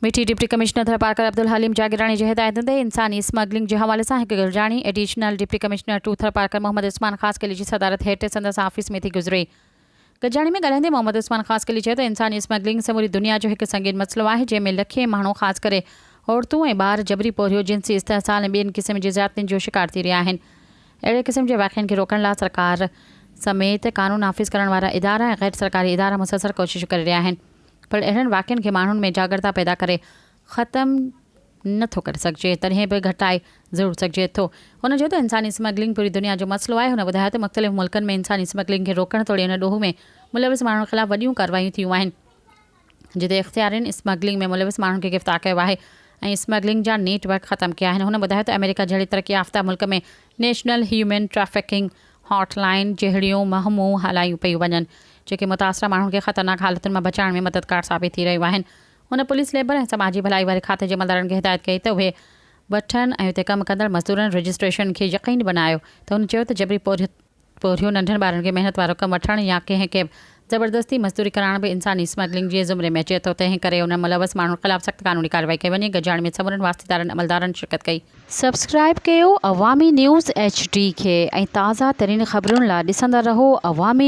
मिठी deputy commissioner Tharparkar Abdul Haleem Jagirani जी हिदायतुनि ते इंसानी स्मगलिंग के हवाले से हिकु गरजाणी additional deputy commissioner 2 Tharparkar Mohammad Usman Khaskheli जी सदारत हेठि संदसि ऑफिस में थी गुज़री। गरजाणी में ॻाल्हाईंदे मोहम्मद उस्मान ख़ास कली चयो त इंसानी स्मगलिंग समूरी दुनिया जो हिकु संगीन मसलो आहे जंहिंमें लखे माण्हू ख़ासि करे औरतूं ऐं ॿार जबरी पोरियो जिन्सी इस्तेहसाल ऐं ॿियनि क़िस्म जी ज़्यादतियुनि जो शिकार थी रहिया आहिनि। अहिड़े क़िस्म जे वाक़िअनि खे रोकण लाइ सरकार समेत कानून नाफ़िज़ करण वारा इदारा ऐं गैर सरकारी इदारा मुसलसल कोशिशूं करे रहिया आहिनि, पर अहिड़नि वाक़िअनि खे माण्हुनि में जागरूकता पैदा करे ख़त्म नथो करे सघिजे, तॾहिं बि घटाए ज़रूरु सघिजे थो। हुन चयो त इंसानी स्मगलिंग पूरी दुनिया जो मसलो आहे। हुन ॿुधायो त मुख़्तलिफ़ मुल्कनि में इंसानी स्मगलिंग खे रोकण तोड़े हिन ॾोह में मुलविस माण्हुनि ख़िलाफ़ वॾियूं कार्रवायूं थियूं आहिनि, जिते इख़्तियारियुनि स्मगलिंग में मुलविस माण्हुनि खे गिरफ़्तार कयो आहे ऐं स्मगलिंग जा नेटवर्क ख़त्म कया आहिनि। हुन ॿुधायो त अमेरिका जहिड़े तरक़ी याफ़्ता मुल्क में नेशनल ह्यूमन ट्रैफिकिंग हॉटलाइन जहिड़ियूं मुहिमूं हलायूं पियूं वञनि, जेके मुतासिरा माण्हुनि खे ख़तरनाक हालतुनि मां बचाइण में मददगार साबित थी रहियूं आहिनि। हुन पुलिस लेबर ऐं समाजी भलाई वारे खाते जे अमलदारनि खे हिदायत कई त उहे वठनि ऐं उते कमु कंदड़ मज़दूरनि रजिस्ट्रेशन खे यक़ीनी बनायो। त हुन चयो त जबरी पोरियो नंढनि ॿारनि खे महिनत वारो कमु वठणु या कंहिं खे ज़बरदस्ती मज़दूरी कराइण बि इंसानी स्मगलिंग जे ज़ुमरे में अचे थो। तंहिं करे उन मुलविस माण्हुनि ख़िलाफ़ सख़्त कानूनी कार्रवाई कई वञे। गरजाणी में समूरनि वास्तेदारनि अमलदारनि शिरकत कई। सब्सक्राइब कयो अवामी न्यूज़ HD खे ऐं ताज़ा तरीन ख़बरुनि लाइ ॾिसंदा रहो अवामी